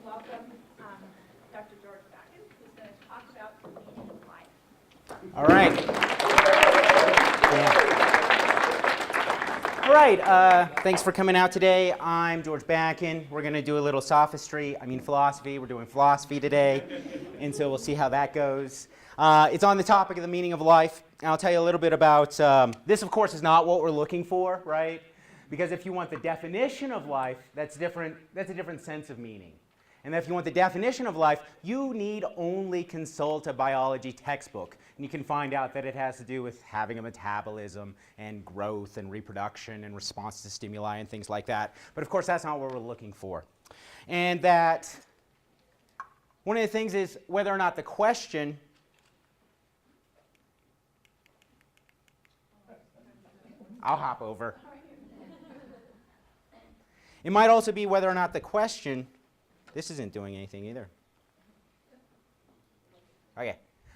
welcome Dr. George Backen, who's going to talk about the meaning of life. All right. Yeah. All right. Thanks for coming out today. I'm George Backen. We're going to do a little philosophy. We're doing philosophy today, and so we'll see how that goes. It's on the topic of the meaning of life. And I'll tell you a little bit about this. Of course, is not what we're looking for, right? Because if you want the definition of life, that's different. That's a different sense of meaning. And if you want the definition of life, you need only consult a biology textbook. And you can find out that it has to do with having a metabolism and growth and reproduction and response to stimuli and things like that. But of course, that's not what we're looking for. And that one of the things is whether or not the question I'll hop over. It might also be whether or not the question, this isn't doing anything either. Okay.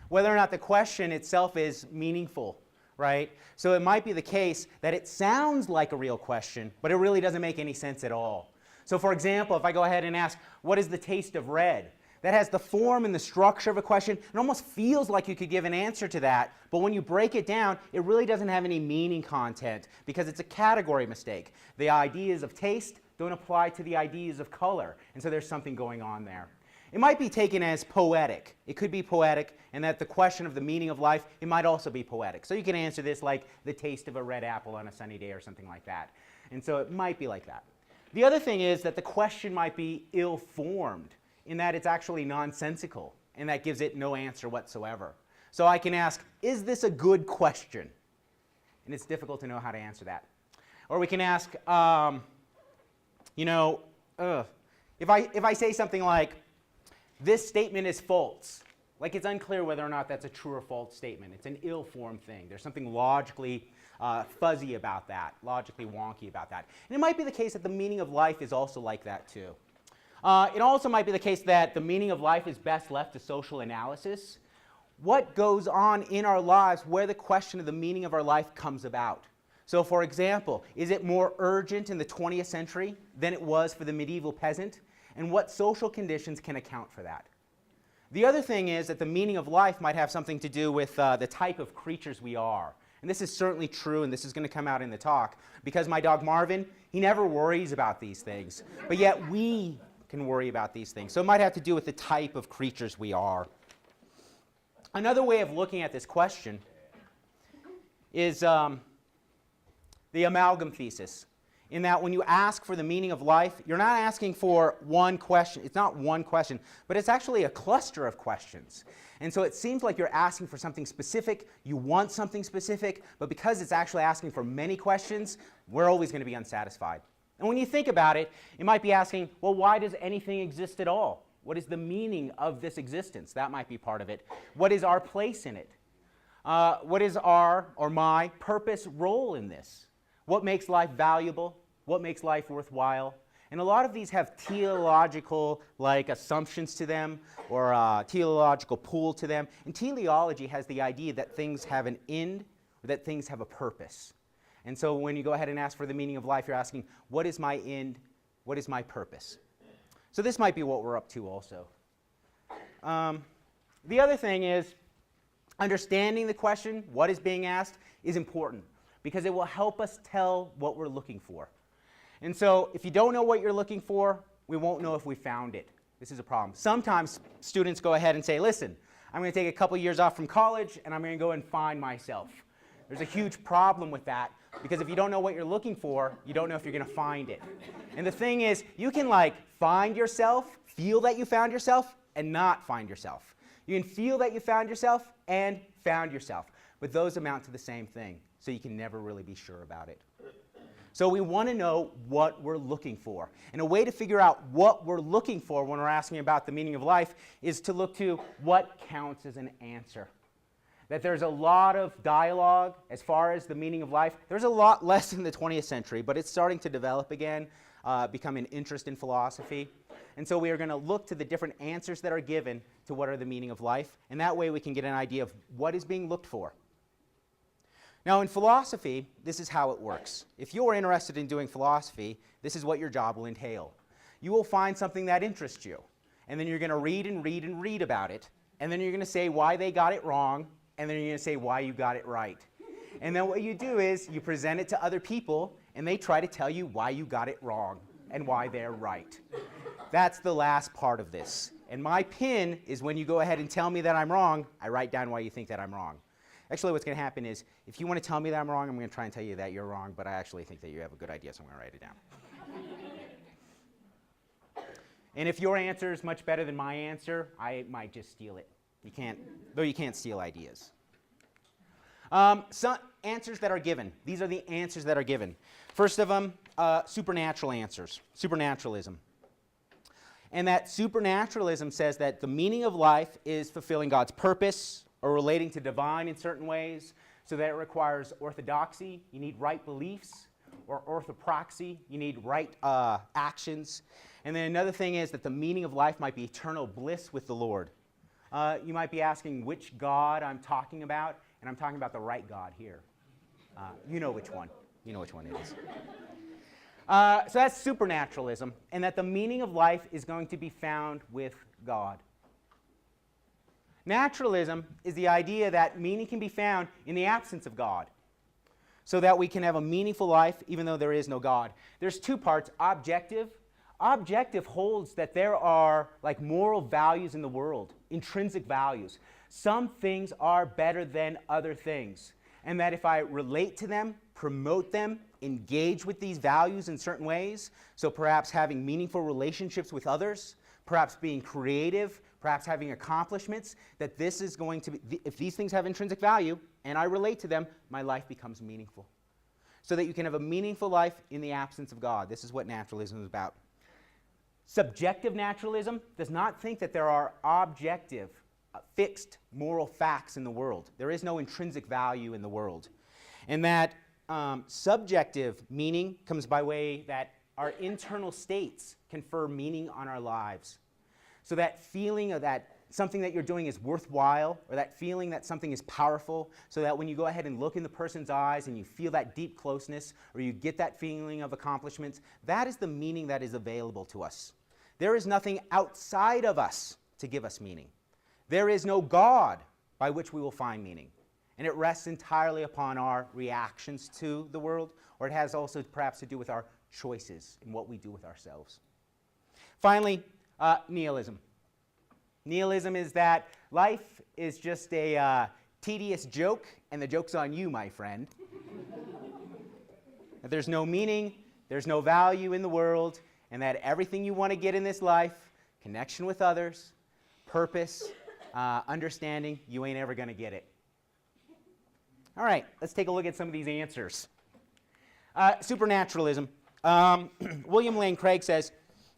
Whether or not the question itself is meaningful, right? So it might be the case that it sounds like a real question, but it really doesn't make any sense at all. So for example, if I go ahead and ask, what is the taste of red? That has the form and the structure of a question. It almost feels like you could give an answer to that, but when you break it down, it really doesn't have any meaning content because it's a category mistake. The ideas of taste don't apply to the ideas of color, and so there's something going on there. It might be taken as poetic. It could be poetic, and that the question of the meaning of life, it might also be poetic. So you can answer this like the taste of a red apple on a sunny day or something like that. And so it might be like that. The other thing is that the question might be ill-formed, in that it's actually nonsensical, and that gives it no answer whatsoever. So I can ask, is this a good question? And it's difficult to know how to answer that. Or we can ask, if I say something like, this statement is false, like it's unclear whether or not that's a true or false statement. It's an ill-formed thing. There's something logically fuzzy about that, logically wonky about that. And it might be the case that the meaning of life is also like that too. It also might be the case that the meaning of life is best left to social analysis. What goes on in our lives where the question of the meaning of our life comes about? So for example, is it more urgent in the 20th century than it was for the medieval peasant? And what social conditions can account for that? The other thing is that the meaning of life might have something to do with the type of creatures we are. And this is certainly true, and this is going to come out in the talk, because my dog Marvin, he never worries about these things. But yet we can worry about these things. So it might have to do with the type of creatures we are. Another way of looking at this question is the amalgam thesis, in that when you ask for the meaning of life, you're not asking for one question. It's not one question, but it's actually a cluster of questions. And so it seems like you're asking for something specific, you want something specific, but because it's actually asking for many questions, we're always going to be unsatisfied. And when you think about it, it might be asking, well, why does anything exist at all? What is the meaning of this existence? That might be part of it. What is our place in it? What is our or my purpose, role in this? What makes life valuable? What makes life worthwhile? And a lot of these have teleological assumptions to them, or a teleological pull to them. And teleology has the idea that things have an end, or that things have a purpose. And so when you go ahead and ask for the meaning of life, you're asking, what is my end? What is my purpose? So this might be what we're up to also. The other thing is, understanding the question, what is being asked, is important, because it will help us tell what we're looking for. And so if you don't know what you're looking for, we won't know if we found it. This is a problem. Sometimes students go ahead and say, listen, I'm going to take a couple years off from college, and I'm going to go and find myself. There's a huge problem with that, because if you don't know what you're looking for, you don't know if you're going to find it. And the thing is, you can find yourself, feel that you found yourself, and not find yourself. You can feel that you found yourself and found yourself. But those amount to the same thing, so you can never really be sure about it. So we want to know what we're looking for. And a way to figure out what we're looking for when we're asking about the meaning of life is to look to what counts as an answer. That there's a lot of dialogue as far as the meaning of life. There's a lot less in the 20th century, but it's starting to develop again, become an interest in philosophy. And so we are going to look to the different answers that are given to what are the meaning of life, and that way we can get an idea of what is being looked for. Now in philosophy, this is how it works. If you're interested in doing philosophy, this is what your job will entail. You will find something that interests you. and then you're going to read and read and read about it, and then you're going to say why they got it wrong, and then you're going to say why you got it right. And then what you do is you present it to other people, and they try to tell you why you got it wrong and why they're right. That's the last part of this. And my pin is when you go ahead and tell me that I'm wrong, I write down why you think that I'm wrong. Actually, what's going to happen is if you want to tell me that I'm wrong, I'm going to try and tell you that you're wrong, but I actually think that you have a good idea, so I'm going to write it down. And if your answer is much better than my answer, I might just steal it. You can't steal ideas. Some answers that are given. These are the answers that are given. First of them, supernatural answers, supernaturalism. And that supernaturalism says that the meaning of life is fulfilling God's purpose or relating to divine in certain ways, so that it requires orthodoxy, you need right beliefs, or orthopraxy, you need right actions. And then another thing is that the meaning of life might be eternal bliss with the Lord. You might be asking which God I'm talking about, and I'm talking about the right God here. You know which one. You know which one it is. So that's supernaturalism, and that the meaning of life is going to be found with God. Naturalism is the idea that meaning can be found in the absence of God, so that we can have a meaningful life even though there is no God. There's two parts, objective. Objective holds that there are like moral values in the world, intrinsic values. Some things are better than other things, and that if I relate to them, promote them, engage with these values in certain ways, so perhaps having meaningful relationships with others, perhaps being creative, perhaps having accomplishments, that this is going to be, if these things have intrinsic value and I relate to them, my life becomes meaningful. So that you can have a meaningful life in the absence of God. This is what naturalism is about. Subjective naturalism does not think that there are objective, fixed moral facts in the world. There is no intrinsic value in the world. And that subjective meaning comes by way that our internal states confer meaning on our lives. So that feeling of that something that you're doing is worthwhile, or that feeling that something is powerful, so that when you go ahead and look in the person's eyes and you feel that deep closeness, or you get that feeling of accomplishments, that is the meaning that is available to us. There is nothing outside of us to give us meaning. There is no God by which we will find meaning. And it rests entirely upon our reactions to the world, or it has also perhaps to do with our choices in what we do with ourselves. Finally, nihilism. Nihilism is that life is just a tedious joke, and the joke's on you, my friend. That there's no meaning, there's no value in the world, and that everything you want to get in this life, connection with others, purpose, understanding, you ain't ever going to get it. All right, let's take a look at some of these answers. Supernaturalism. William Lane Craig says,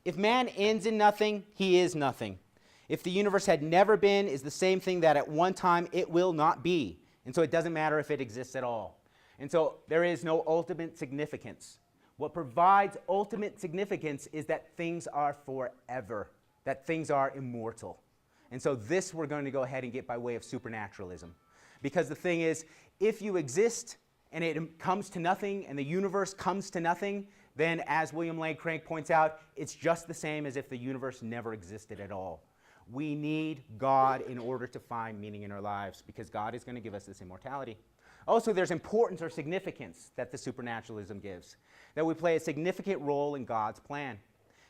if man ends in nothing, he is nothing. If the universe had never been, is the same thing that at one time it will not be. And so it doesn't matter if it exists at all. And so there is no ultimate significance. What provides ultimate significance is that things are forever, that things are immortal. And so this we're going to go ahead and get by way of supernaturalism. Because the thing is, if you exist and it comes to nothing and the universe comes to nothing, then as William Lane Craig points out, it's just the same as if the universe never existed at all. We need God in order to find meaning in our lives, because God is going to give us this immortality. Also, there's importance or significance that the supernaturalism gives, that we play a significant role in God's plan.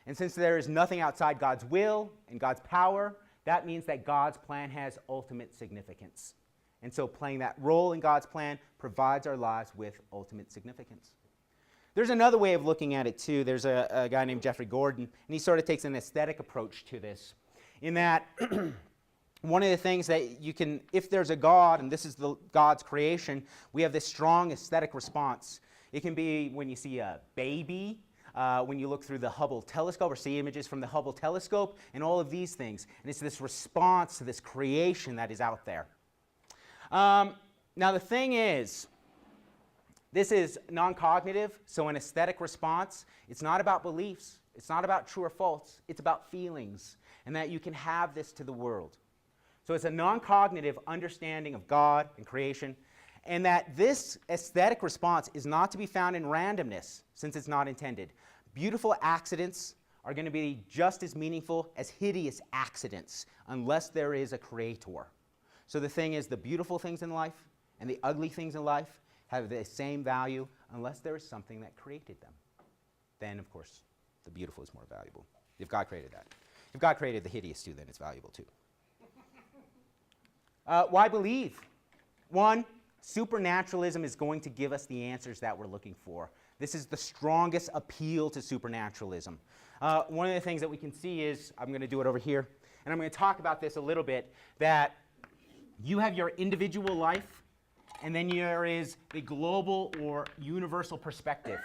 And since there is nothing outside God's will and God's power, that means that God's plan has ultimate significance. And so playing that role in God's plan provides our lives with ultimate significance. There's another way of looking at it too. There's a guy named Jeffrey Gordon, and he sort of takes an aesthetic approach to this, in that one of the things that you can, if there's a God, and this is God's creation, we have this strong aesthetic response. It can be when you see a baby, when you look through the Hubble telescope or see images from the Hubble telescope, and all of these things. And it's this response to this creation that is out there. Now the thing is, this is non-cognitive, so an aesthetic response, it's not about beliefs, it's not about true or false, it's about feelings, and that you can have this to the world. So it's a non-cognitive understanding of God and creation, and that this aesthetic response is not to be found in randomness, since it's not intended. Beautiful accidents are going to be just as meaningful as hideous accidents unless there is a creator. So the thing is, the beautiful things in life and the ugly things in life have the same value unless there is something that created them. Then, of course, the beautiful is more valuable. If God created that. If God created the hideous too, then it's valuable too. Why believe? One, supernaturalism is going to give us the answers that we're looking for. This is the strongest appeal to supernaturalism. One of the things that we can see is, I'm going to do it over here, and I'm going to talk about this a little bit, that you have your individual life, and then there is the global or universal perspective.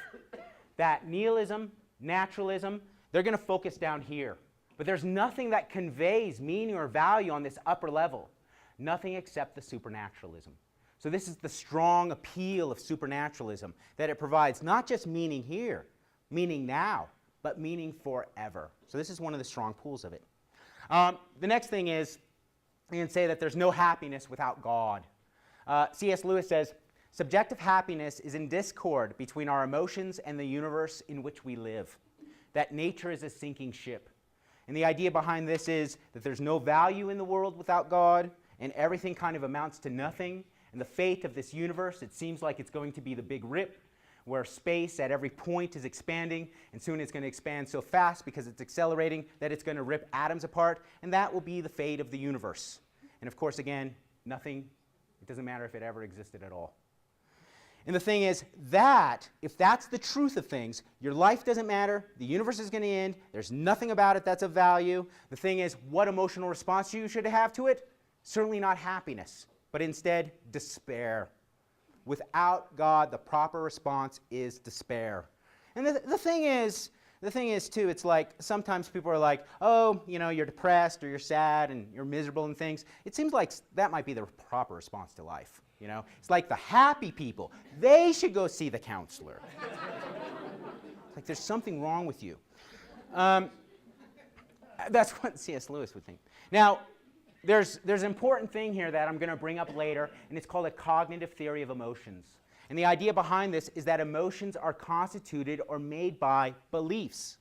That nihilism, naturalism, they're going to focus down here. But there's nothing that conveys meaning or value on this upper level. Nothing except the supernaturalism. So this is the strong appeal of supernaturalism, that it provides not just meaning here, meaning now, but meaning forever. So this is one of the strong pools of it. The next thing is, you can say that there's no happiness without God. C.S. Lewis says, subjective happiness is in discord between our emotions and the universe in which we live. That nature is a sinking ship. And the idea behind this is that there's no value in the world without God, and everything kind of amounts to nothing. And the fate of this universe, it seems like it's going to be the big rip, where space at every point is expanding, and soon it's going to expand so fast because it's accelerating that it's going to rip atoms apart, and that will be the fate of the universe. And of course, again, nothing, it doesn't matter if it ever existed at all. And the thing is that, if that's the truth of things, your life doesn't matter, the universe is going to end, there's nothing about it that's of value. The thing is, what emotional response you should have to it? Certainly not happiness, but instead despair. Without God, the proper response is despair. And the thing is too, it's like sometimes people are like, oh, you know, you're depressed or you're sad and you're miserable and things. It seems like that might be the proper response to life. You know, it's like the happy people. They should go see the counselor. It's like there's something wrong with you. That's what C.S. Lewis would think. Now, there's an important thing here that I'm going to bring up later, and it's called a cognitive theory of emotions. And the idea behind this is that emotions are constituted or made by beliefs.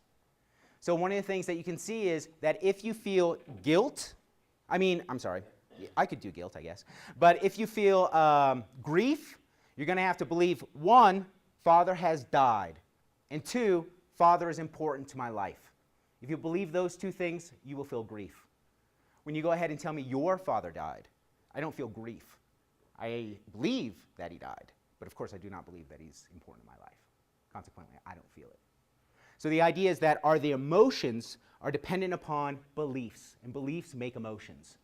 So one of the things that you can see is that if you feel guilt, I could do guilt, I guess. But if you feel grief, you're going to have to believe, one, Father has died, and two, Father is important to my life. If you believe those two things, you will feel grief. When you go ahead and tell me your father died, I don't feel grief. I believe that he died, but of course I do not believe that he's important in my life. Consequently, I don't feel it. So the idea is that the emotions are dependent upon beliefs, and beliefs make emotions.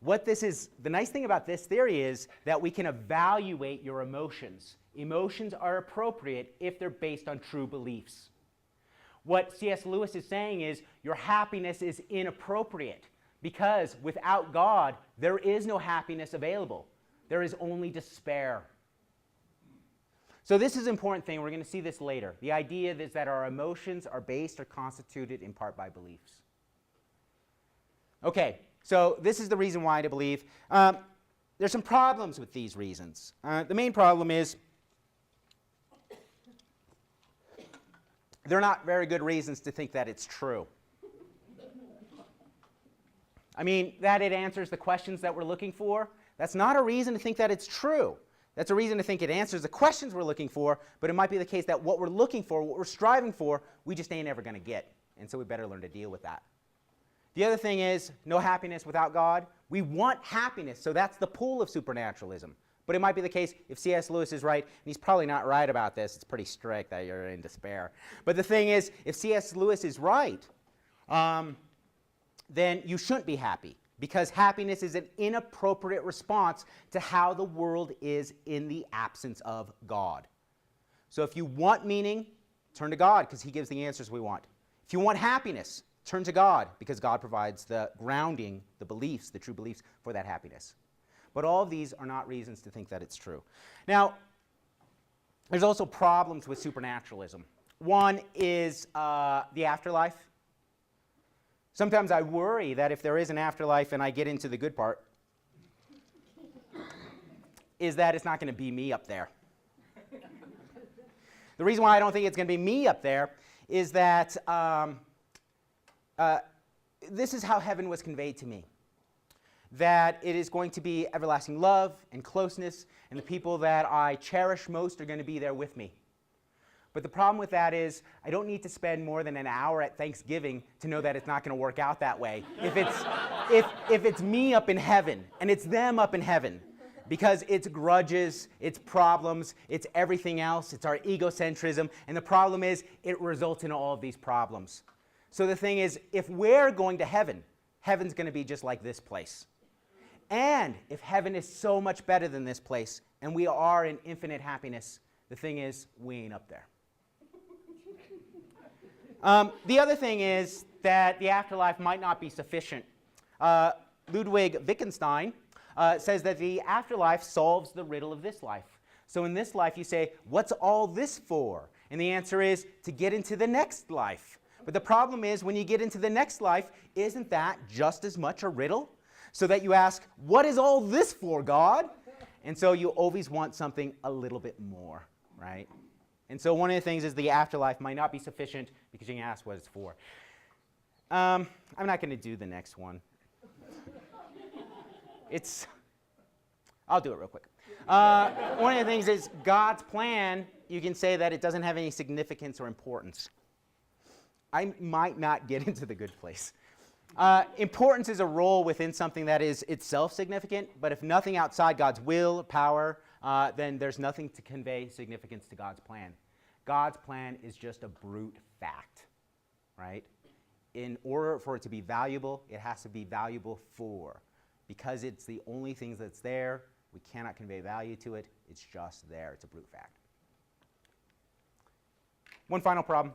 What this is, the nice thing about this theory is that we can evaluate your emotions. Emotions are appropriate if they're based on true beliefs. What C.S. Lewis is saying is your happiness is inappropriate because without God, there is no happiness available. There is only despair. So this is an important thing. We're going to see this later. The idea is that our emotions are based or constituted in part by beliefs. Okay, so this is the reason why to believe. There's some problems with these reasons. The main problem is they're not very good reasons to think that it's true. I mean, that it answers the questions that we're looking for, that's not a reason to think that it's true. That's a reason to think it answers the questions we're looking for, but it might be the case that what we're looking for, what we're striving for, we just ain't ever going to get. And so we better learn to deal with that. The other thing is, no happiness without God. We want happiness, so that's the pull of supernaturalism. But it might be the case, if C.S. Lewis is right, and he's probably not right about this, it's pretty strict that you're in despair. But the thing is, if C.S. Lewis is right, then you shouldn't be happy, because happiness is an inappropriate response to how the world is in the absence of God. So if you want meaning, turn to God, because he gives the answers we want. If you want happiness, turn to God, because God provides the grounding, the beliefs, the true beliefs for that happiness. But all of these are not reasons to think that it's true. Now, there's also problems with supernaturalism. One is the afterlife. Sometimes I worry that if there is an afterlife and I get into the good part, is that it's not going to be me up there. The reason why I don't think it's going to be me up there is that this is how heaven was conveyed to me. That it is going to be everlasting love and closeness, and the people that I cherish most are going to be there with me. But the problem with that is I don't need to spend more than an hour at Thanksgiving to know that it's not going to work out that way. If it's me up in heaven and it's them up in heaven, because it's grudges, it's problems, it's everything else, it's our egocentrism, and the problem is it results in all of these problems. So the thing is, if we're going to heaven, heaven's going to be just like this place. And if heaven is so much better than this place, and we are in infinite happiness, the thing is, we ain't up there. The other thing is that the afterlife might not be sufficient. Ludwig Wittgenstein says that the afterlife solves the riddle of this life. So in this life you say, what's all this for? And the answer is to get into the next life. But the problem is when you get into the next life, isn't that just as much a riddle? So that you ask, what is all this for, God? And so you always want something a little bit more, right? And so one of the things is the afterlife might not be sufficient because you can ask what it's for. I'm not going to do the next one. I'll do it real quick. One of the things is God's plan, you can say that it doesn't have any significance or importance. I might not get into the good place. Importance is a role within something that is itself significant, but if nothing outside God's will, power, then there's nothing to convey significance to God's plan. God's plan is just a brute fact, right? In order for it to be valuable, it has to be valuable for. Because it's the only thing that's there, we cannot convey value to it. It's just there. It's a brute fact. One final problem.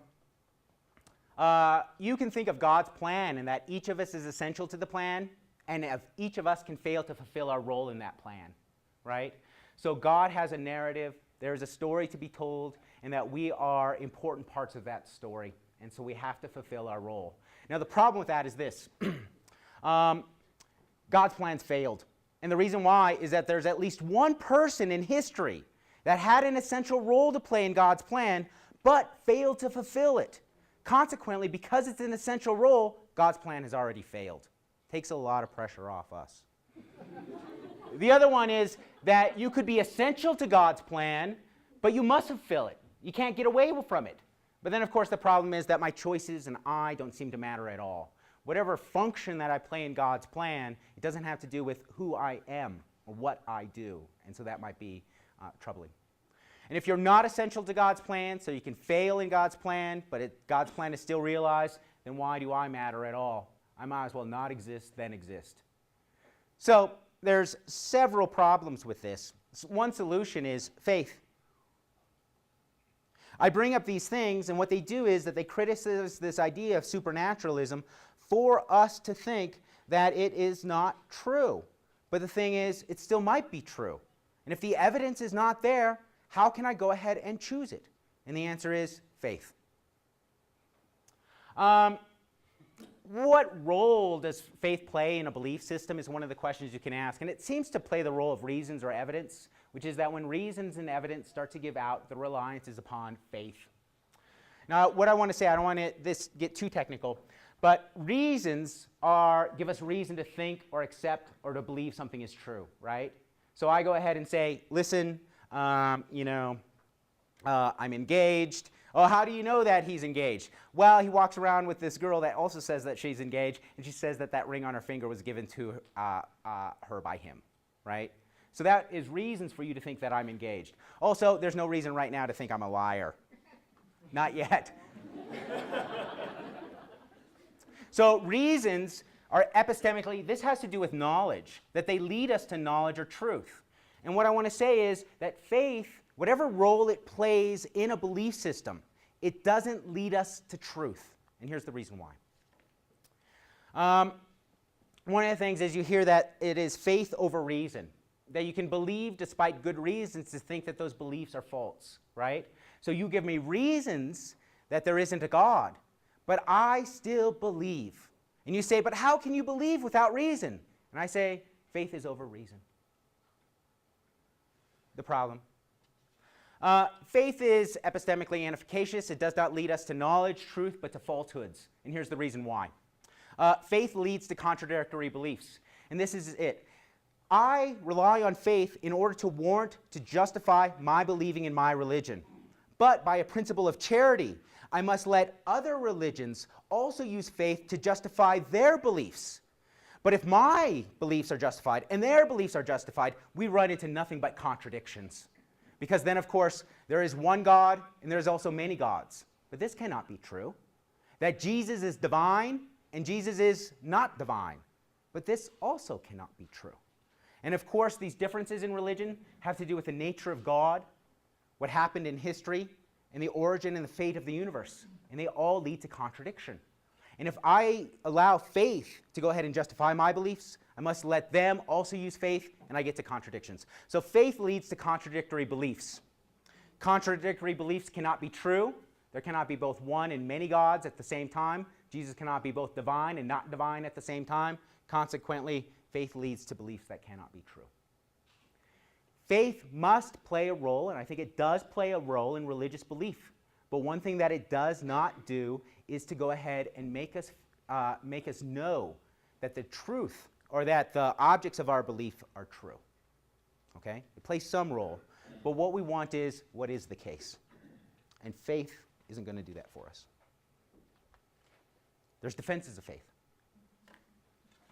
You can think of God's plan and that each of us is essential to the plan, and if each of us can fail to fulfill our role in that plan, right? So God has a narrative, there's a story to be told, and that we are important parts of that story, and so we have to fulfill our role. Now the problem with that is this. God's plans failed, and the reason why is that there's at least one person in history that had an essential role to play in God's plan, but failed to fulfill it. Consequently, because it's an essential role, God's plan has already failed. Takes a lot of pressure off us. The other one is that you could be essential to God's plan, but you must fulfill it. You can't get away from it. But then, of course, the problem is that my choices and I don't seem to matter at all. Whatever function that I play in God's plan, it doesn't have to do with who I am or what I do. And so that might be troubling. And if you're not essential to God's plan, so you can fail in God's plan, but God's plan is still realized, then why do I matter at all? I might as well not exist than exist. So there's several problems with this. One solution is faith. I bring up these things, and what they do is that they criticize this idea of supernaturalism for us to think that it is not true. But the thing is, it still might be true. And if the evidence is not there, how can I go ahead and choose it? And the answer is faith. What role does faith play in a belief system is one of the questions you can ask. And it seems to play the role of reasons or evidence, which is that when reasons and evidence start to give out, the reliance is upon faith. Now, what I want to say, I don't want to get too technical, but reasons give us reason to think or accept or to believe something is true, right? So I go ahead and say, listen, I'm engaged. Oh, how do you know that he's engaged? Well, he walks around with this girl that also says that she's engaged, and she says that that ring on her finger was given to her by him, right? So that is reasons for you to think that I'm engaged. Also, there's no reason right now to think I'm a liar. Not yet. So reasons are epistemically, this has to do with knowledge, that they lead us to knowledge or truth. And what I want to say is that faith, whatever role it plays in a belief system, it doesn't lead us to truth. And here's the reason why. One of the things is you hear that it is faith over reason, that you can believe despite good reasons to think that those beliefs are false, right? So you give me reasons that there isn't a God, but I still believe. And you say, but how can you believe without reason? And I say, faith is over reason. The problem. Faith is epistemically inefficacious. It does not lead us to knowledge, truth, but to falsehoods. And here's the reason why. Faith leads to contradictory beliefs. And this is it. I rely on faith in order to warrant, to justify my believing in my religion. But by a principle of charity, I must let other religions also use faith to justify their beliefs. But if my beliefs are justified and their beliefs are justified, we run into nothing but contradictions. Because then, of course, there is one God and there's also many gods. But this cannot be true. That Jesus is divine and Jesus is not divine. But this also cannot be true. And of course, these differences in religion have to do with the nature of God, what happened in history, and the origin and the fate of the universe. And they all lead to contradiction. And if I allow faith to go ahead and justify my beliefs, I must let them also use faith, and I get to contradictions. So faith leads to contradictory beliefs. Contradictory beliefs cannot be true. There cannot be both one and many gods at the same time. Jesus cannot be both divine and not divine at the same time. Consequently, faith leads to beliefs that cannot be true. Faith must play a role, and I think it does play a role in religious belief. But one thing that it does not do is to go ahead and make us know that the truth or that the objects of our belief are true. Okay? It plays some role. But what we want is what is the case. And faith isn't going to do that for us. There's defenses of faith.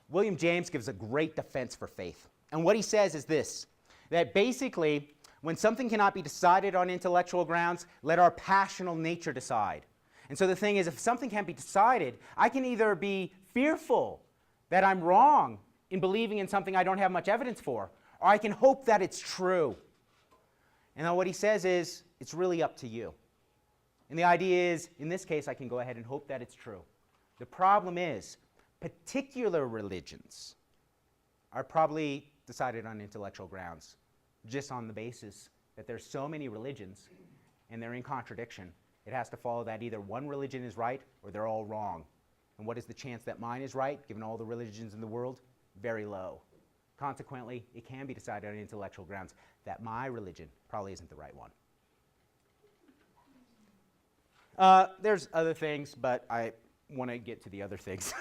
William James gives a great defense for faith. And what he says is this, that basically, when something cannot be decided on intellectual grounds, let our passional nature decide. And so the thing is, if something can't be decided, I can either be fearful that I'm wrong in believing in something I don't have much evidence for, or I can hope that it's true. And then what he says is, it's really up to you. And the idea is, in this case, I can go ahead and hope that it's true. The problem is, particular religions are probably decided on intellectual grounds, just on the basis that there's so many religions and they're in contradiction. It has to follow that either one religion is right or they're all wrong. And what is the chance that mine is right, given all the religions in the world? Very low. Consequently, it can be decided on intellectual grounds that my religion probably isn't the right one. There's other things, but I want to get to the other things.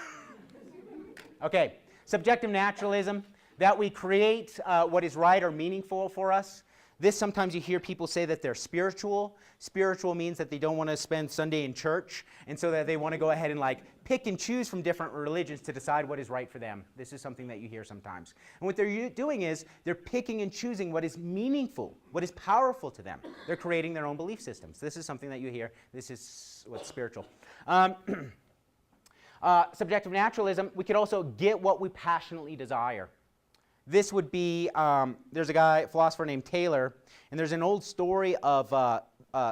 Okay, subjective naturalism, that we create what is right or meaningful for us. This, sometimes you hear people say that they're spiritual. Spiritual means that they don't want to spend Sunday in church, and so that they want to go ahead and pick and choose from different religions to decide what is right for them. This is something that you hear sometimes. And what they're doing is they're picking and choosing what is meaningful, what is powerful to them. They're creating their own belief systems. This is something that you hear. This is what's spiritual. Subjective naturalism, we could also get what we passionately desire. This would be, there's a philosopher named Taylor, and there's an old story of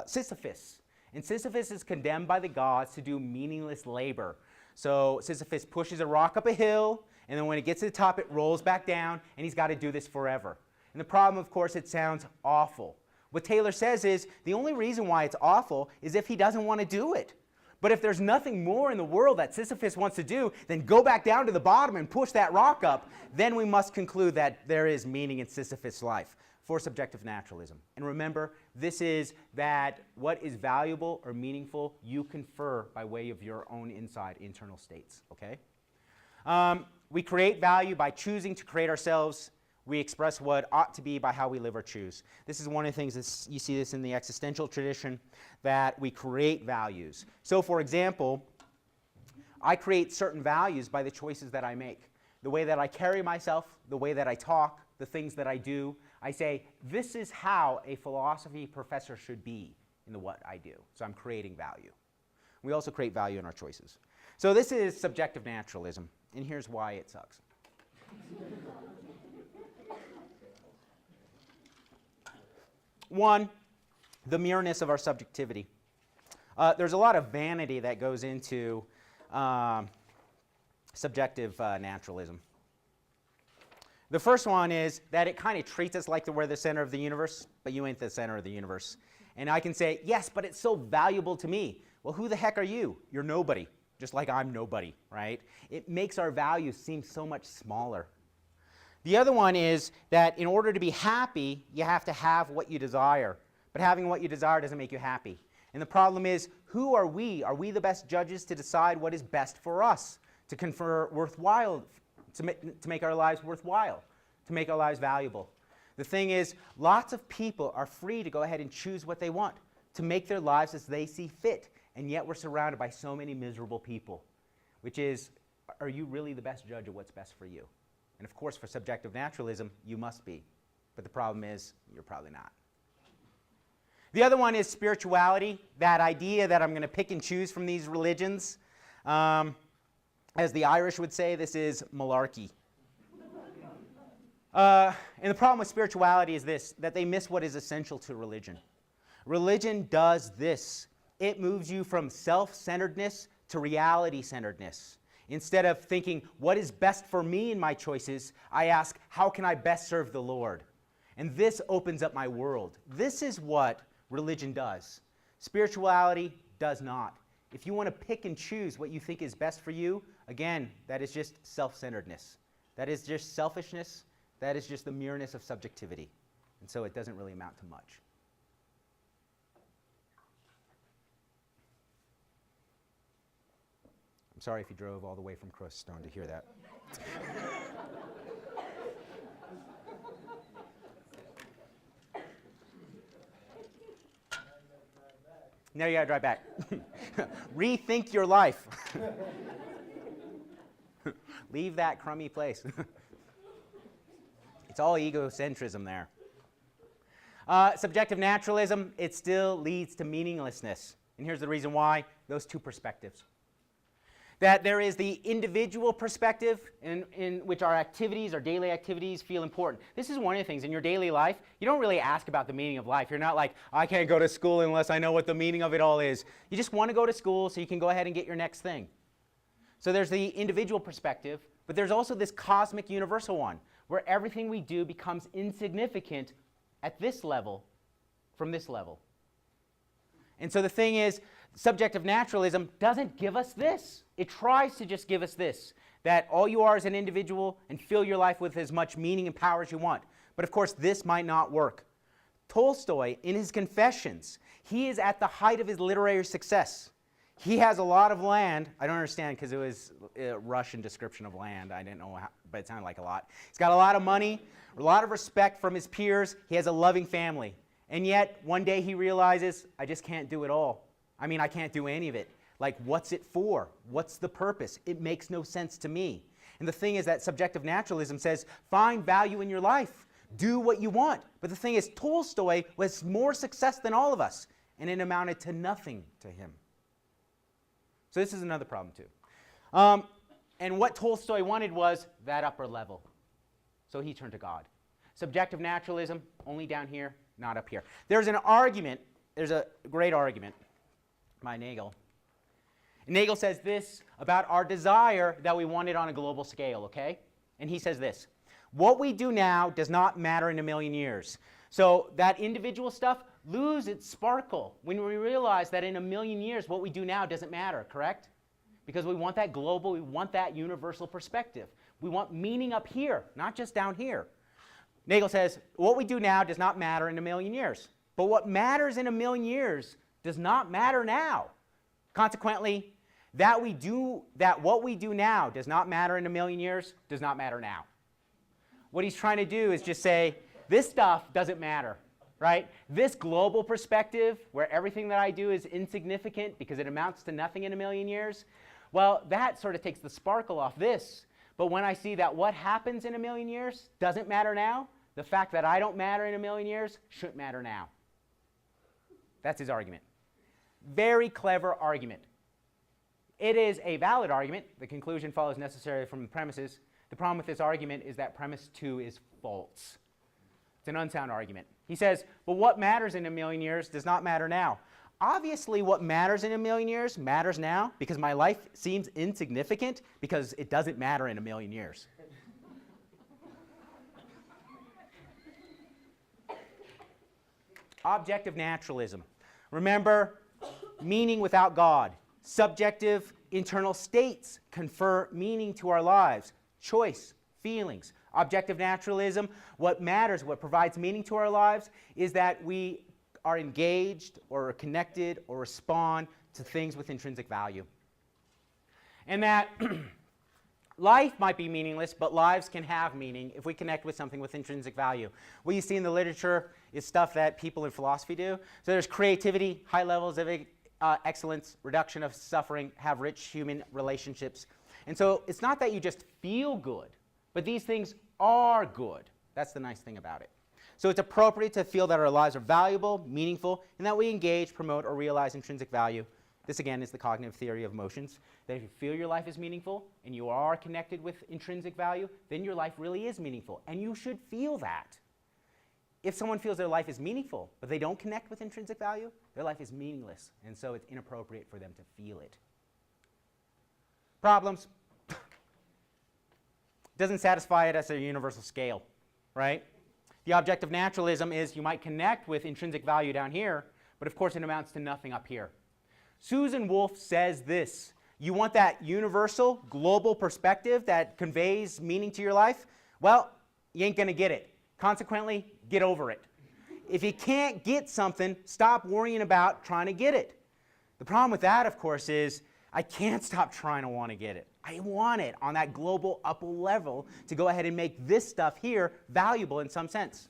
Sisyphus. And Sisyphus is condemned by the gods to do meaningless labor. So Sisyphus pushes a rock up a hill, and then when it gets to the top, it rolls back down, and he's got to do this forever. And the problem, of course, it sounds awful. What Taylor says is, the only reason why it's awful is if he doesn't want to do it. But if there's nothing more in the world that Sisyphus wants to do than go back down to the bottom and push that rock up, then we must conclude that there is meaning in Sisyphus' life for subjective naturalism. And remember, this is that what is valuable or meaningful you confer by way of your own internal states, okay? We create value by choosing to create ourselves. We express what ought to be by how we live or choose. This is one of the things that you see this in the existential tradition, that we create values. So for example, I create certain values by the choices that I make. The way that I carry myself, the way that I talk, the things that I do. I say, this is how a philosophy professor should be in what I do. So I'm creating value. We also create value in our choices. So this is subjective naturalism, and here's why it sucks. One, the mereness of our subjectivity. There's a lot of vanity that goes into subjective naturalism. The first one is that it kind of treats us like we're the center of the universe, but you ain't the center of the universe. And I can say, yes, but it's so valuable to me. Well, who the heck are you? You're nobody, just like I'm nobody, right? It makes our values seem so much smaller. The other one is that in order to be happy, you have to have what you desire. But having what you desire doesn't make you happy. And the problem is, who are we? Are we the best judges to decide what is best for us? to confer worthwhile, to make our lives worthwhile, to make our lives valuable. The thing is, lots of people are free to go ahead and choose what they want, to make their lives as they see fit, and yet we're surrounded by so many miserable people, which is, are you really the best judge of what's best for you? And of course, for subjective naturalism, you must be. But the problem is, you're probably not. The other one is spirituality, that idea that I'm going to pick and choose from these religions. As the Irish would say, this is malarkey. And the problem with spirituality is this, that they miss what is essential to religion. Religion does this. It moves you from self-centeredness to reality-centeredness. Instead of thinking, what is best for me in my choices, I ask, how can I best serve the Lord? And this opens up my world. This is what religion does. Spirituality does not. If you want to pick and choose what you think is best for you, again, that is just self-centeredness. That is just selfishness. That is just the mereness of subjectivity. And so it doesn't really amount to much. I'm sorry if you drove all the way from Crowstone to hear that. Now you gotta drive back. Rethink your life. Leave that crummy place. It's all egocentrism there. Subjective naturalism, it still leads to meaninglessness. And here's the reason why, those two perspectives. That there is the individual perspective in which our activities, our daily activities feel important. This is one of the things in your daily life, you don't really ask about the meaning of life. You're not like, I can't go to school unless I know what the meaning of it all is. You just want to go to school so you can go ahead and get your next thing. So there's the individual perspective, but there's also this cosmic universal one, where everything we do becomes insignificant at this level from this level. And so the thing is, subjective naturalism doesn't give us this. It tries to just give us this, that all you are is an individual and fill your life with as much meaning and power as you want. But of course, this might not work. Tolstoy, in his Confessions, he is at the height of his literary success. He has a lot of land. I don't understand because it was a Russian description of land. I didn't know how, but it sounded like a lot. He's got a lot of money, a lot of respect from his peers. He has a loving family. And yet, one day he realizes, I just can't do it all. I mean, I can't do any of it. Like, what's it for? What's the purpose? It makes no sense to me. And the thing is that subjective naturalism says, find value in your life. Do what you want. But the thing is, Tolstoy was more success than all of us, and it amounted to nothing to him. So this is another problem, too. And what Tolstoy wanted was that upper level. So he turned to God. Subjective naturalism, only down here, not up here. There's an argument, there's a great argument by Nagel. And Nagel says this about our desire that we want it on a global scale, okay? And he says this, what we do now does not matter in a million years. So that individual stuff loses its sparkle when we realize that in a million years what we do now doesn't matter, correct? Because we want that global, we want that universal perspective. We want meaning up here, not just down here. Nagel says, what we do now does not matter in a million years. But what matters in a million years does not matter now. Consequently, what we do now does not matter in a million years does not matter now. What he's trying to do is just say, this stuff doesn't matter, right? This global perspective, where everything that I do is insignificant because it amounts to nothing in a million years, well, that sort of takes the sparkle off this. But when I see that what happens in a million years doesn't matter now, the fact that I don't matter in a million years shouldn't matter now. That's his argument. Very clever argument. It is a valid argument. The conclusion follows necessarily from the premises. The problem with this argument is that premise 2 is false. It's an unsound argument. He says, but what matters in a million years does not matter now. Obviously, what matters in a million years matters now because my life seems insignificant because it doesn't matter in a million years. Objective naturalism. Remember, meaning without God. Subjective internal states confer meaning to our lives. Choice, feelings. Objective naturalism, what matters, what provides meaning to our lives is that we are engaged or connected or respond to things with intrinsic value. And that life might be meaningless, but lives can have meaning if we connect with something with intrinsic value. What you see in the literature is stuff that people in philosophy do. So there's creativity, high levels of excellence, reduction of suffering, have rich human relationships. And so it's not that you just feel good, but these things are good. That's the nice thing about it. So it's appropriate to feel that our lives are valuable, meaningful, and that we engage, promote, or realize intrinsic value. This, again, is the cognitive theory of emotions, that if you feel your life is meaningful and you are connected with intrinsic value, then your life really is meaningful, and you should feel that. If someone feels their life is meaningful, but they don't connect with intrinsic value, their life is meaningless, and so it's inappropriate for them to feel it. Problems. Doesn't satisfy it as a universal scale, right? The object of naturalism is you might connect with intrinsic value down here, but of course it amounts to nothing up here. Susan Wolf says this: you want that universal, global perspective that conveys meaning to your life? Well, you ain't going to get it. Consequently, get over it. If you can't get something, stop worrying about trying to get it. The problem with that, of course, is I can't stop trying to want to get it. I want it on that global upper level to go ahead and make this stuff here valuable in some sense.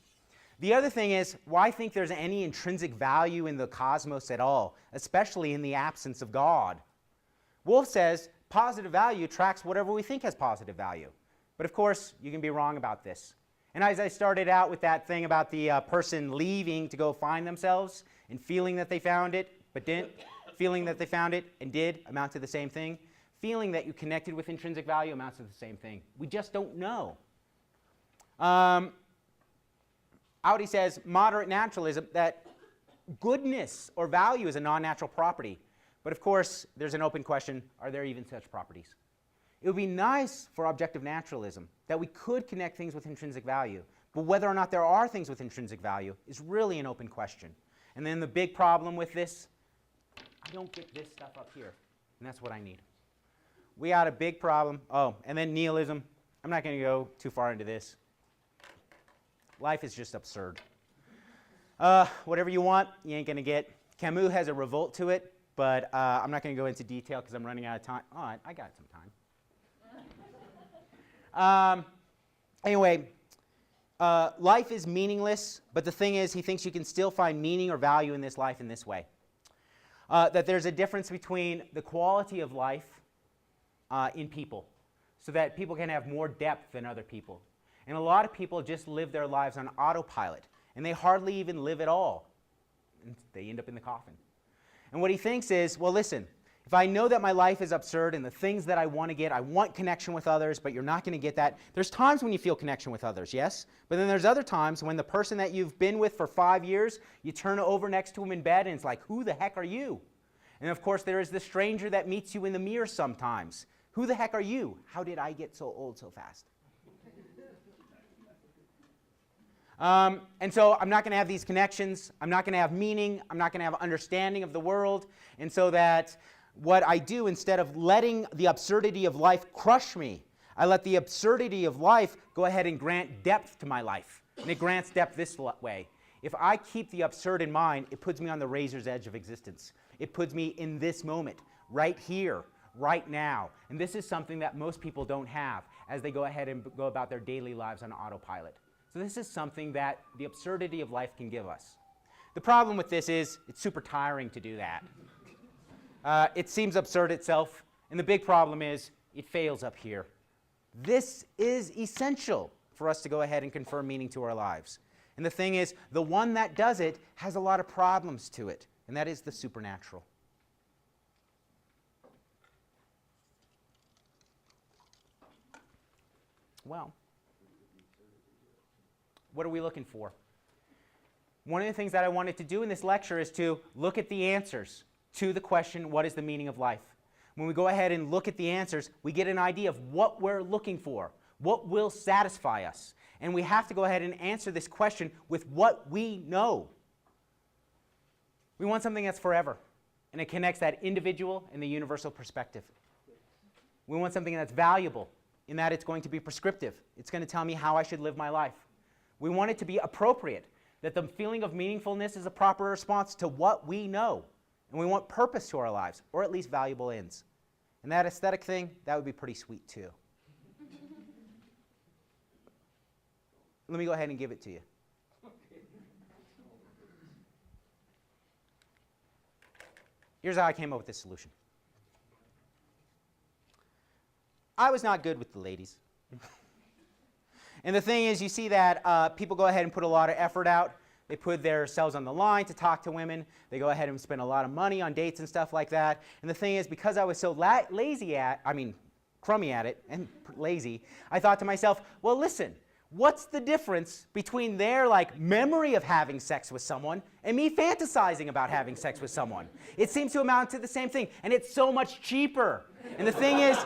The other thing is, why think there's any intrinsic value in the cosmos at all, especially in the absence of God? Wolf says positive value tracks whatever we think has positive value. But of course, you can be wrong about this. And as I started out with that thing about the person leaving to go find themselves and feeling that they found it, but didn't, feeling that they found it and did amount to the same thing. Feeling that you connected with intrinsic value amounts to the same thing. We just don't know. Audi says, moderate naturalism, that goodness or value is a non-natural property. But of course, there's an open question, are there even such properties? It would be nice for objective naturalism that we could connect things with intrinsic value. But whether or not there are things with intrinsic value is really an open question. And then the big problem with this, I don't get this stuff up here. And that's what I need. We got a big problem. Oh, and then nihilism. I'm not going to go too far into this. Life is just absurd. Whatever you want, you ain't going to get. Camus has a revolt to it, but I'm not going to go into detail because I'm running out of time. Oh, I got some time. Anyway, life is meaningless, but the thing is, he thinks you can still find meaning or value in this life in this way. That there's a difference between the quality of life in people, so that people can have more depth than other people. And a lot of people just live their lives on autopilot, and they hardly even live at all. And they end up in the coffin. And what he thinks is, well, listen, if I know that my life is absurd and the things that I want to get, I want connection with others, but you're not going to get that. There's times when you feel connection with others, yes? But then there's other times when the person that you've been with for 5 years, you turn over next to him in bed, and it's like, who the heck are you? And of course, there is the stranger that meets you in the mirror sometimes. Who the heck are you? How did I get so old so fast? And so I'm not going to have these connections. I'm not going to have meaning. I'm not going to have understanding of the world. And so that what I do, instead of letting the absurdity of life crush me, I let the absurdity of life go ahead and grant depth to my life. And it grants depth this way. If I keep the absurd in mind, it puts me on the razor's edge of existence. It puts me in this moment, right here, right now. And this is something that most people don't have as they go ahead and go about their daily lives on autopilot. So this is something that the absurdity of life can give us. The problem with this is it's super tiring to do that. It seems absurd itself, and the big problem is it fails up here. This is essential for us to go ahead and confer meaning to our lives. And the thing is, the one that does it has a lot of problems to it, and that is the supernatural. Well, what are we looking for? One of the things that I wanted to do in this lecture is to look at the answers to the question, what is the meaning of life? When we go ahead and look at the answers, we get an idea of what we're looking for, what will satisfy us. And we have to go ahead and answer this question with what we know. We want something that's forever, and it connects that individual and the universal perspective. We want something that's valuable, in that it's going to be prescriptive. It's going to tell me how I should live my life. We want it to be appropriate, that the feeling of meaningfulness is a proper response to what we know. And we want purpose to our lives, or at least valuable ends. And that aesthetic thing, that would be pretty sweet too. let me go ahead and give it to you. Here's how I came up with this solution. I was not good with the ladies. And the thing is, you see that people go ahead and put a lot of effort out. They put themselves on the line to talk to women. They go ahead and spend a lot of money on dates and stuff like that. And the thing is, because I was so crummy at it and lazy, I thought to myself, well, listen, what's the difference between their memory of having sex with someone and me fantasizing about having sex with someone? It seems to amount to the same thing, and it's so much cheaper. And the thing is,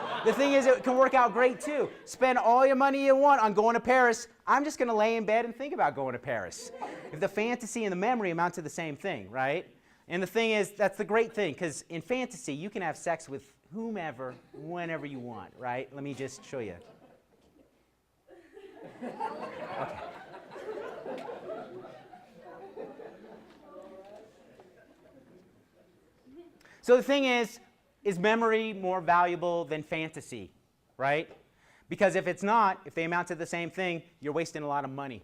it can work out great too. Spend all your money you want on going to Paris. I'm just going to lay in bed and think about going to Paris. If the fantasy and the memory amount to the same thing, right? And the thing is, that's the great thing, because in fantasy, you can have sex with whomever, whenever you want, right? Let me just show you. Okay. So the thing is memory more valuable than fantasy, right? Because if it's not, if they amount to the same thing, you're wasting a lot of money.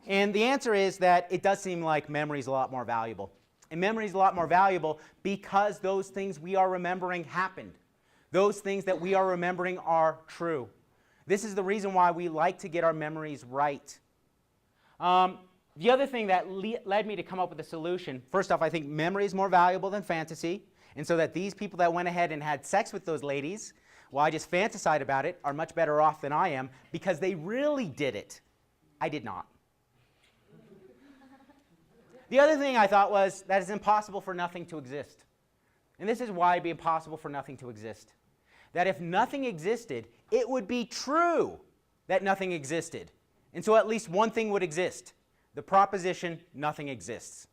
And the answer is that it does seem like memory is a lot more valuable. And memory is a lot more valuable because those things we are remembering happened. Those things that we are remembering are true. This is the reason why we like to get our memories right. The other thing that led me to come up with a solution, first off, I think memory is more valuable than fantasy. And so that these people that went ahead and had sex with those ladies, while I just fantasized about it, are much better off than I am because they really did it. I did not. The other thing I thought was that it's impossible for nothing to exist. And this is why it'd be impossible for nothing to exist. That if nothing existed, it would be true that nothing existed. And so at least one thing would exist. The proposition, nothing exists.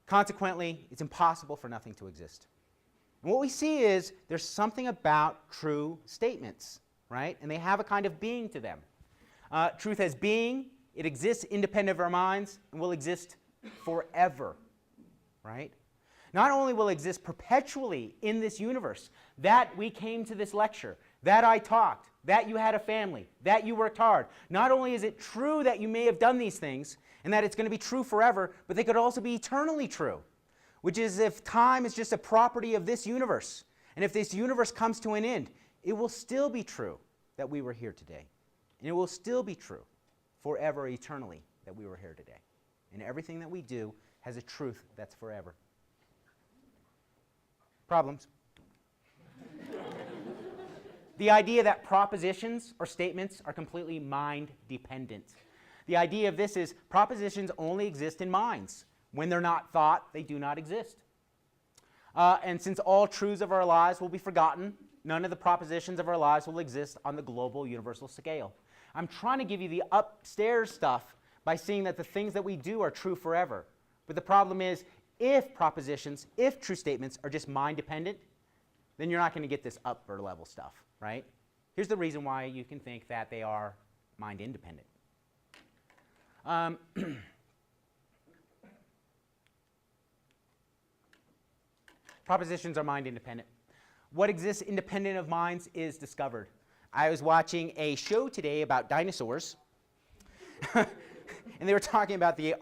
Consequently, it's impossible for nothing to exist. And what we see is there's something about true statements, right? And they have a kind of being to them. Truth has being, it exists independent of our minds, and will exist forever, right? Not only will it exist perpetually in this universe, that we came to this lecture, that I talked, that you had a family, that you worked hard. Not only is it true that you may have done these things, and that it's going to be true forever, but they could also be eternally true, which is if time is just a property of this universe, and if this universe comes to an end, it will still be true that we were here today. And it will still be true forever, eternally, that we were here today. And everything that we do has a truth that's forever. Problems? The idea that propositions or statements are completely mind-dependent. The idea of this is propositions only exist in minds. When they're not thought, they do not exist. And since all truths of our lives will be forgotten, none of the propositions of our lives will exist on the global universal scale. I'm trying to give you the upstairs stuff by seeing that the things that we do are true forever. But the problem is, if propositions, if true statements are just mind-dependent, then you're not going to get this upper level stuff, right? Here's the reason why you can think that they are mind-independent. Propositions are mind-independent. What exists independent of minds is discovered. I was watching a show today about dinosaurs, and they were talking about the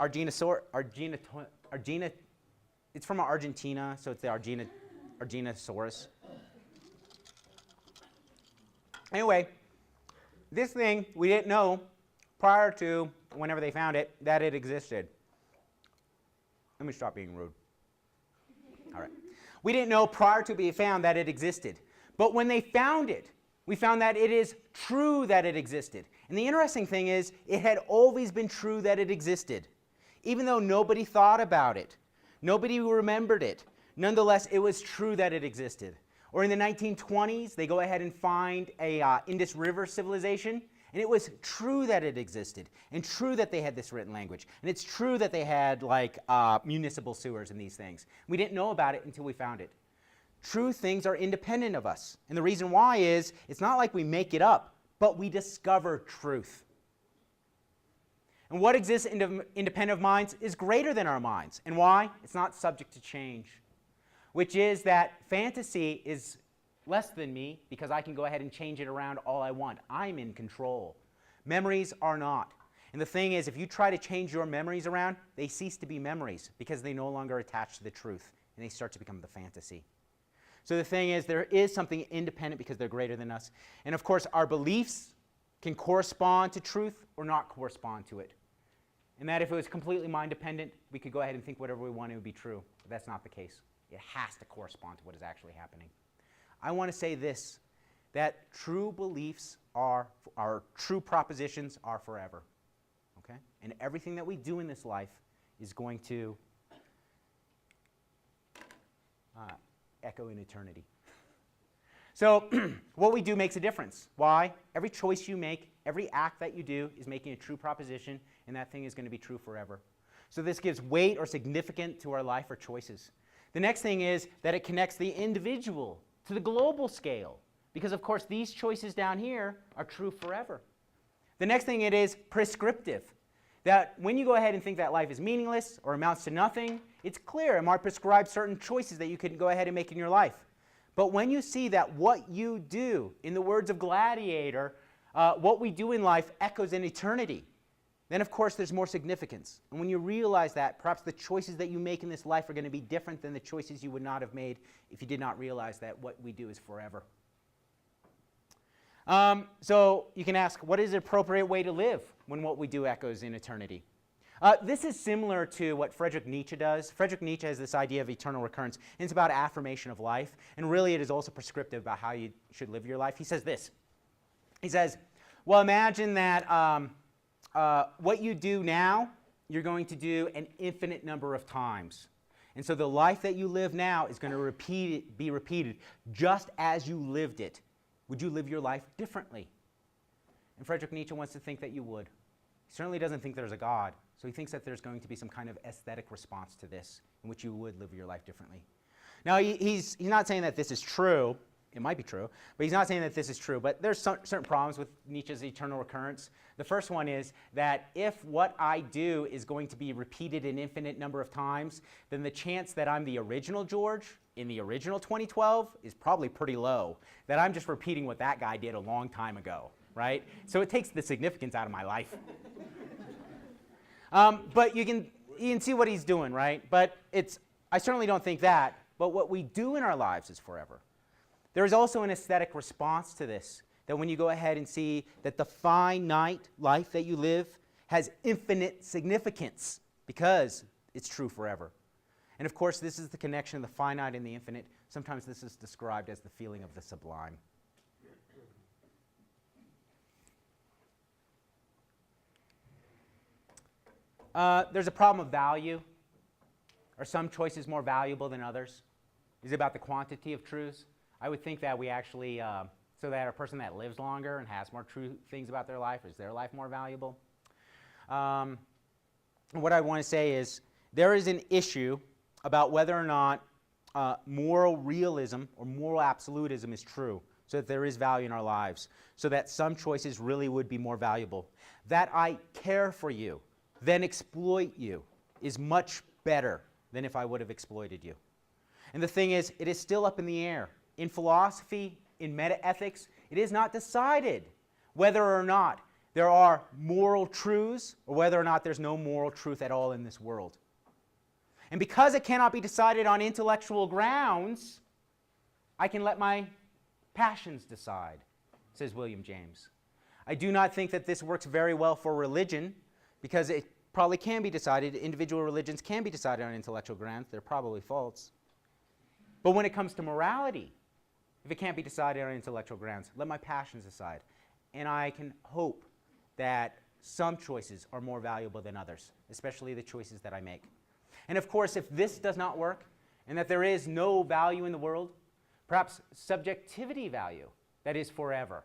it's from Argentina, so it's the Argentinosaurus. Anyway, this thing, we didn't know prior to whenever they found it that it existed. Let me stop being rude. All right. We didn't know prior to being found that it existed. But when they found it, we found that it is true that it existed. And the interesting thing is, it had always been true that it existed. Even though nobody thought about it, nobody remembered it, nonetheless, it was true that it existed. Or in the 1920s, they go ahead and find a Indus River civilization, and it was true that it existed, and true that they had this written language, and it's true that they had municipal sewers and these things. We didn't know about it until we found it. True things are independent of us, and the reason why is it's not like we make it up, but we discover truth. And what exists independent of minds is greater than our minds. And why? It's not subject to change, which is that fantasy is less than me because I can go ahead and change it around all I want. I'm in control. Memories are not. And the thing is, if you try to change your memories around, they cease to be memories because they no longer attach to the truth and they start to become the fantasy. So the thing is, there is something independent because they're greater than us. And of course, our beliefs can correspond to truth or not correspond to it. And that if it was completely mind-dependent, we could go ahead and think whatever we want, it would be true. But that's not the case. It has to correspond to what is actually happening. I want to say this, that true beliefs are true propositions are forever. Okay? And everything that we do in this life is going to echo in eternity. So what we do makes a difference. Why? Every choice you make, every act that you do is making a true proposition, and that thing is going to be true forever. So this gives weight or significance to our life or choices. The next thing is that it connects the individual to the global scale, because of course these choices down here are true forever. The next thing it is prescriptive, that when you go ahead and think that life is meaningless or amounts to nothing, it's clear it might prescribe certain choices that you can go ahead and make in your life. But when you see that what you do, in the words of Gladiator, what we do in life echoes in eternity, then of course there's more significance. And when you realize that, perhaps the choices that you make in this life are going to be different than the choices you would not have made if you did not realize that what we do is forever. So you can ask, what is the appropriate way to live when what we do echoes in eternity? This is similar to what Friedrich Nietzsche does. Friedrich Nietzsche has this idea of eternal recurrence, and it's about affirmation of life, and really it is also prescriptive about how you should live your life. He says this. He says, well, imagine that what you do now, you're going to do an infinite number of times. And so the life that you live now is going to be repeated just as you lived it. Would you live your life differently? And Friedrich Nietzsche wants to think that you would. He certainly doesn't think there's a God, so he thinks that there's going to be some kind of aesthetic response to this in which you would live your life differently. Now, he's not saying that this is true. It might be true, but he's not saying that this is true. But there's certain problems with Nietzsche's eternal recurrence. The first one is that if what I do is going to be repeated an infinite number of times, then the chance that I'm the original George in the original 2012 is probably pretty low, that I'm just repeating what that guy did a long time ago, right? So it takes the significance out of my life. But you can see what he's doing, right? But I certainly don't think that. But what we do in our lives is forever. There is also an aesthetic response to this, that when you go ahead and see that the finite life that you live has infinite significance because it's true forever. And of course, this is the connection of the finite and the infinite. Sometimes this is described as the feeling of the sublime. There's a problem of value. Are some choices more valuable than others? Is it about the quantity of truths? I would think that we actually, so that a person that lives longer and has more true things about their life, is their life more valuable? What I want to say is there is an issue about whether or not moral realism or moral absolutism is true, so that there is value in our lives, so that some choices really would be more valuable. That I care for you, then exploit you, is much better than if I would have exploited you. And the thing is, it is still up in the air. In philosophy, in metaethics, it is not decided whether or not there are moral truths or whether or not there's no moral truth at all in this world. And because it cannot be decided on intellectual grounds, I can let my passions decide, says William James. I do not think that this works very well for religion because it probably can be decided. Individual religions can be decided on intellectual grounds. They're probably false. But when it comes to morality, if it can't be decided on intellectual grounds, let my passions decide. And I can hope that some choices are more valuable than others, especially the choices that I make. And of course, if this does not work, and that there is no value in the world, perhaps subjectivity value, that is forever,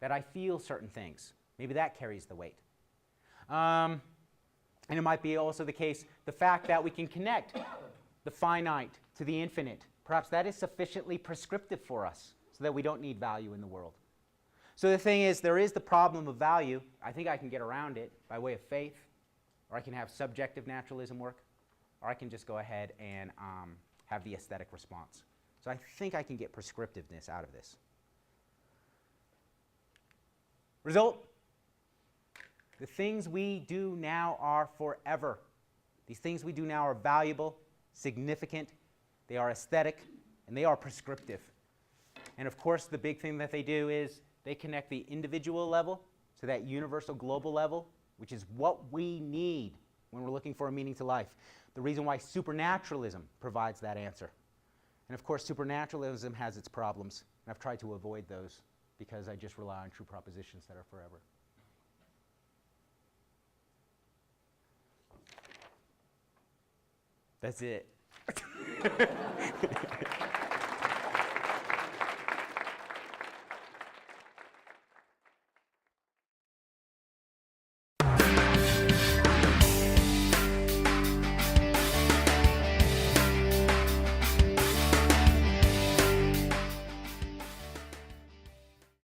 that I feel certain things, maybe that carries the weight. And it might be also the case, the fact that we can connect the finite to the infinite, perhaps that is sufficiently prescriptive for us so that we don't need value in the world. So the thing is, there is the problem of value. I think I can get around it by way of faith, or I can have subjective naturalism work, or I can just go ahead and have the aesthetic response. So I think I can get prescriptiveness out of this. Result? The things we do now are forever. These things we do now are valuable, significant, they are aesthetic, and they are prescriptive. And of course, the big thing that they do is they connect the individual level to that universal global level, which is what we need when we're looking for a meaning to life. The reason why supernaturalism provides that answer. And of course, supernaturalism has its problems, and I've tried to avoid those because I just rely on true propositions that are forever. That's it.